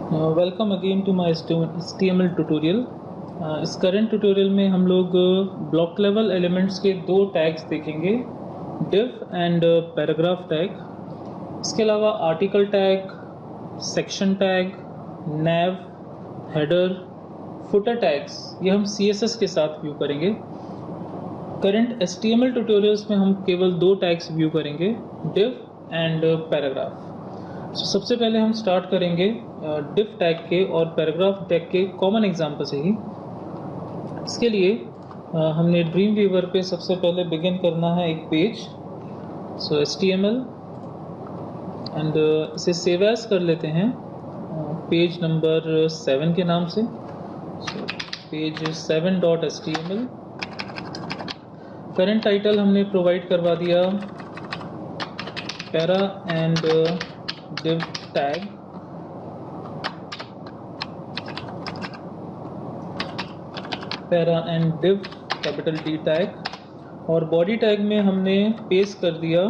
Welcome again to my HTML tutorial. इस current tutorial में हम लोग ब्लॉक लेवल एलिमेंट्स के दो टैग्स देखेंगे, div एंड पैराग्राफ टैग। इसके अलावा article tag, section tag, nav, header, footer tags ये हम CSS के साथ व्यू करेंगे। करंट HTML ट्यूटोरियल्स में हम केवल दो टैग्स व्यू करेंगे, div एंड पैराग्राफ। सबसे पहले हम स्टार्ट करेंगे div टैग के और पैराग्राफ टैग के कॉमन एग्जांपल से ही। इसके लिए हमने ड्रीम वीवर पे सबसे पहले बिगिन करना है एक पेज। सो HTML एंड इसे सेव एज कर लेते हैं पेज नंबर 7 के नाम से। Page 7.html। करंट टाइटल हमने प्रोवाइड करवा दिया para and div tag. Para and div capital D tag. और बॉडी टैग में हमने पेस्ट कर दिया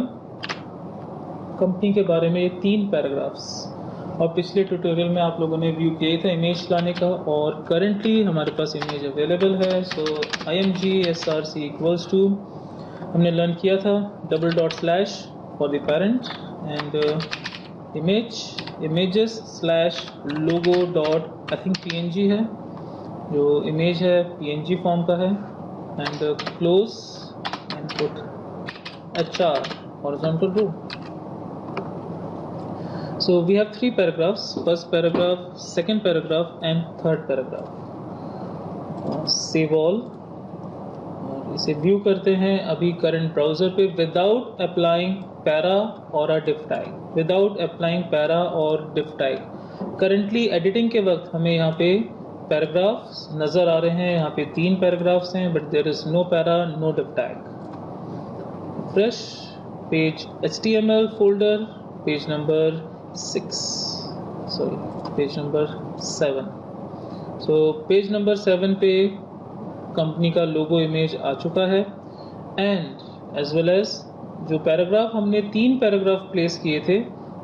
कंपनी के बारे में ये 3 पैराग्राफ्स। और पिछले ट्यूटोरियल में आप लोगों ने व्यू किया था इमेज लाने का, और करंटली हमारे पास इमेज अवेलेबल है। सो img src इक्वल्स टू हमने लर्न किया था // for the parent and images / logo dot I think png है, जो इमेज है png फॉर्म का है, and close and put HR horizontal row. So we have 3 paragraphs, first paragraph, second paragraph and third paragraph. Save all और इसे view करते हैं अभी करंट ब्राउज़र पे विदाउट अप्लाइंग पैरा और अ div tag, without applying para और div tag. Currently editing के वक्त हमें यहाँ पे पैराग्राफ्स नज़र आ रहे हैं, यहाँ पे 3 पैराग्राफ्स हैं, but there is no para, no div tag. Fresh page HTML folder, page number 7। So page number 7 पे कंपनी का लोगो इमेज आ चुका है, एंड एज वेल एज जो पैराग्राफ हमने 3 पैराग्राफ प्लेस किए थे,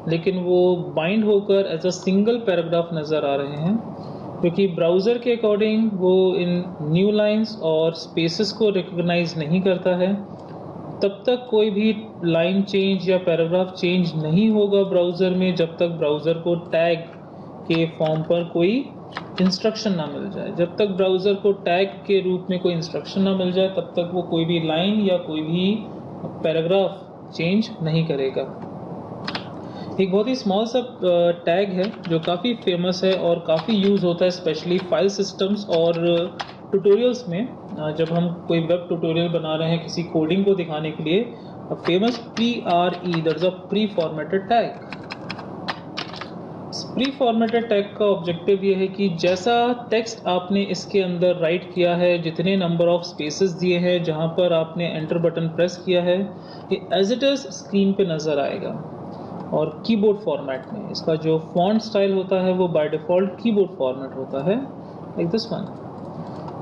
लेकिन वो बाइंड होकर एज अ सिंगल पैराग्राफ नज़र आ रहे हैं, क्योंकि ब्राउज़र के अकॉर्डिंग वो इन न्यू लाइंस और स्पेसेस को रिकॉग्नाइज नहीं करता है। तब तक कोई भी लाइन चेंज या पैराग्राफ चेंज नहीं होगा ब्राउज़र में, जब तक ब्राउज़र को टैग के फॉर्म पर कोई इंस्ट्रक्शन ना मिल जाए। जब तक ब्राउज़र को टैग के रूप में कोई इंस्ट्रक्शन ना मिल जाए, तब तक वो कोई भी लाइन या कोई भी पैराग्राफ चेंज नहीं करेगा। एक बहुत ही स्मॉल सा टैग है जो काफ़ी फेमस है और काफ़ी यूज़ होता है, स्पेशली फाइल सिस्टम्स और ट्यूटोरियल्स में। जब हम कोई वेब ट्यूटोरियल बना रहे हैं किसी कोडिंग को दिखाने के लिए, famous PRE, that is a pre formatted tag. Pre formatted tag का ऑब्जेक्टिव ये है कि जैसा टेक्स्ट आपने इसके अंदर राइट किया है, जितने नंबर ऑफ स्पेसेस दिए हैं, जहां पर आपने एंटर बटन प्रेस किया है, ये एज इट इज स्क्रीन पे नज़र आएगा। और कीबोर्ड फॉर्मेट में इसका जो फॉन्ट स्टाइल होता है वो बाय डिफ़ॉल्ट कीबोर्ड फॉर्मेट होता है, लाइक दिस वन।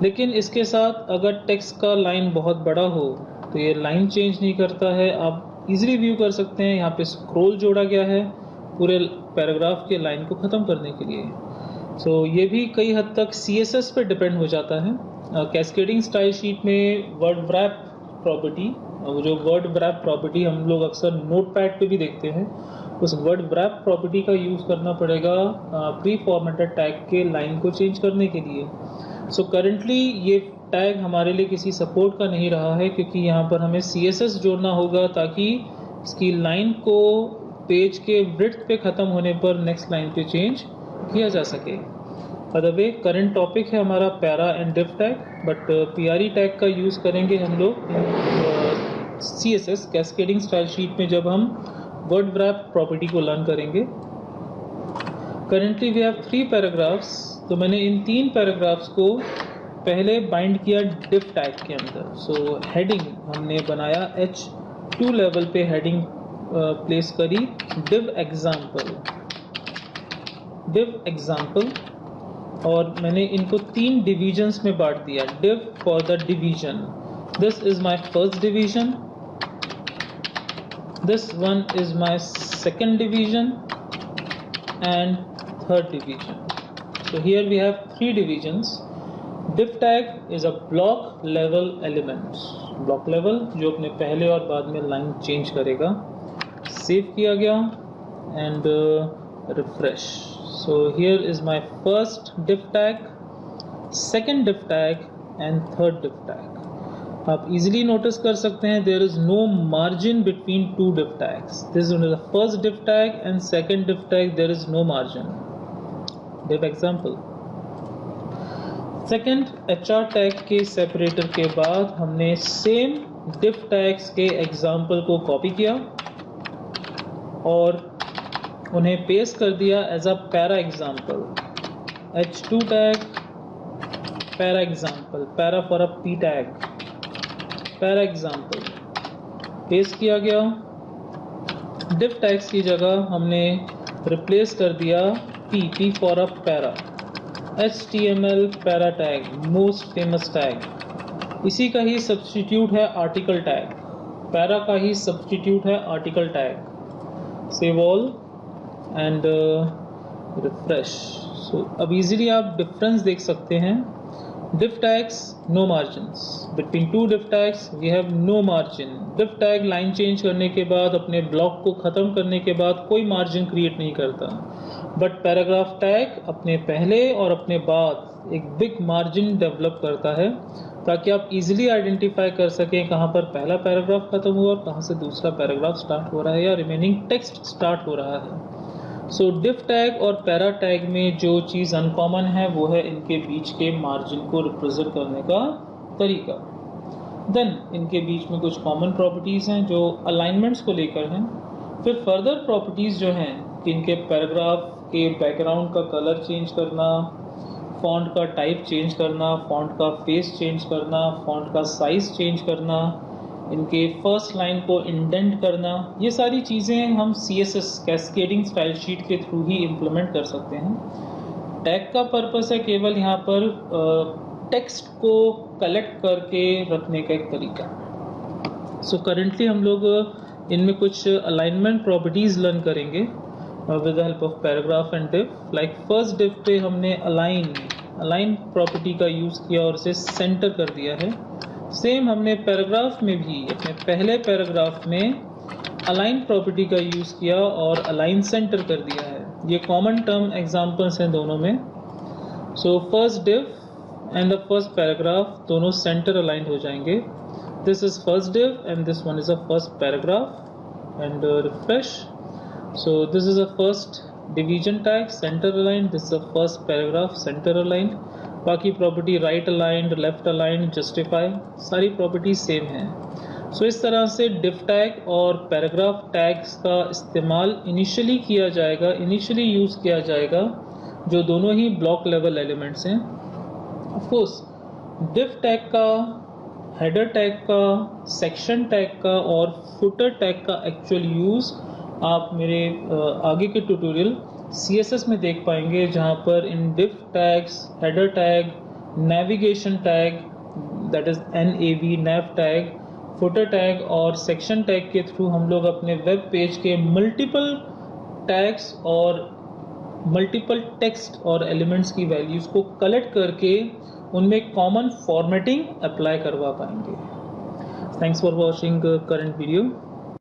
लेकिन इसके साथ अगर टेक्स्ट का लाइन बहुत बड़ा हो तो ये लाइन चेंज नहीं करता है। आप इजीली व्यू कर सकते हैं, यहाँ पे स्क्रॉल जोड़ा गया है पूरे पैराग्राफ के लाइन को ख़त्म करने के लिए। सो ये भी कई हद तक CSS पे डिपेंड हो जाता है। कैस्केडिंग स्टाइल शीट में वर्ड व्रैप प्रॉपर्टी, जो वर्ड व्रैप प्रॉपर्टी हम लोग अक्सर नोटपैड पे भी देखते हैं, उस वर्ड व्रैप प्रॉपर्टी का यूज़ करना पड़ेगा प्री फॉर्मेटेड टैग के लाइन को चेंज करने के लिए। सो करंटली ये टैग हमारे लिए किसी सपोर्ट का नहीं रहा है, क्योंकि यहाँ पर हमें CSS जोड़ना होगा ताकि इसकी लाइन को पेज के ब्रेड्थ पे ख़त्म होने पर नेक्स्ट लाइन पे चेंज किया जा सके। By the way current topic है हमारा para and div tag, but PRE tag का यूज़ करेंगे हम लोग CSS कैस्केडिंग स्टाइल शीट में, जब हम वर्ड व्रैप प्रॉपर्टी को लर्न करेंगे। करंटली वी हैव 3 पैराग्राफ्स, तो मैंने इन 3 पैराग्राफ्स को पहले बाइंड किया div टैग के अंदर। सो हेडिंग हमने बनाया H2 लेवल पे हेडिंग प्लेस करी div एग्जाम्पल, और मैंने इनको 3 डिविजन्स में बांट दिया। div for the division, this is my first division, this one is my second division, and third division. So here we have three divisions. Div tag is a block level element. Block level जो अपने पहले और बाद में line change करेगा. Save किया गया and refresh. So here is my first div tag, second div tag and third div tag. आप easily notice कर सकते हैं there is no margin between two div tags. This is the first div tag and second div tag, there is no margin. Div example. Second HR tag के separator के बाद हमने same div tags के example को copy किया और उन्हें paste कर दिया as a para example. H2 tag, para example, para for a P tag, para example, paste किया गया. div tags की जगह हमने replace कर दिया P for a para. HTML para tag, most famous tag. इसी का ही substitute है article tag. para का ही substitute है article tag. Save all and refresh. So अब easily आप difference देख सकते हैं. Div tags no margins. Between two div tags we have no margin. Div tag line change करने के बाद अपने block को ख़त्म करने के बाद कोई margin create नहीं करता. बट पैराग्राफ टैग अपने पहले और अपने बाद एक बिग मार्जिन डेवलप करता है ताकि आप इजीली आइडेंटिफाई कर सकें कहाँ पर पहला पैराग्राफ खत्म हुआ और कहाँ से दूसरा पैराग्राफ स्टार्ट हो रहा है या रिमेनिंग टेक्स्ट स्टार्ट हो रहा है. सो डिव टैग और पैरा टैग में जो चीज़ अनकॉमन है वो है इनके बीच के मार्जिन को रिप्रेजेंट करने का तरीका. देन इनके बीच में कुछ कॉमन प्रॉपर्टीज़ हैं जो अलाइनमेंट्स को लेकर हैं. फिर फर्दर प्रॉपर्टीज़ जो हैं कि इनके पैराग्राफ के बैकग्राउंड का कलर चेंज करना, फॉन्ट का टाइप चेंज करना, फॉन्ट का फेस चेंज करना, फॉन्ट का साइज़ चेंज करना, इनके फर्स्ट लाइन को इंडेंट करना, ये सारी चीज़ें हम CSS कैस्केडिंग स्टाइल शीट के थ्रू ही इम्प्लीमेंट कर सकते हैं. टैग का पर्पस है केवल यहाँ पर टेक्स्ट को कलेक्ट करके रखने का एक तरीका. सो करेंटली हम लोग इनमें कुछ अलाइनमेंट प्रॉपर्टीज़ लर्न करेंगे with the help of paragraph and div. Like first div पे हमने align प्रॉपर्टी का यूज़ किया और इसे सेंटर कर दिया है. सेम हमने पैराग्राफ में भी अपने पहले पैराग्राफ में अलाइन प्रॉपर्टी का यूज़ किया और अलाइन सेंटर कर दिया है. ये कॉमन टर्म एग्जांपल्स हैं दोनों में. So first div and the first paragraph दोनों सेंटर अलाइंड हो जाएंगे. This is first div and this one is a first paragraph and refresh. So this is a first division tag center aligned, this is a first paragraph center aligned. बाकी property right aligned, left aligned, justify, सारी property same हैं. सो इस तरह से div tag और paragraph tags का इस्तेमाल initially use किया जाएगा जो दोनों ही ब्लॉक लेवल एलिमेंट्स हैं. ऑफ कोर्स डिव टैग का, हेडर टैग का, सेक्शन टैग का और फुटर टैग का एक्चुअल यूज़ आप मेरे आगे के ट्यूटोरियल CSS में देख पाएंगे जहाँ पर इन div tags, header tag, navigation tag that is NAV nav tag, footer tag और सेक्शन टैग के थ्रू हम लोग अपने वेब पेज के मल्टीपल टैग्स और मल्टीपल टेक्स्ट और एलिमेंट्स की वैल्यूज़ को कलेक्ट करके उनमें कॉमन फॉर्मेटिंग अप्लाई करवा पाएंगे. Thanks for watching current video.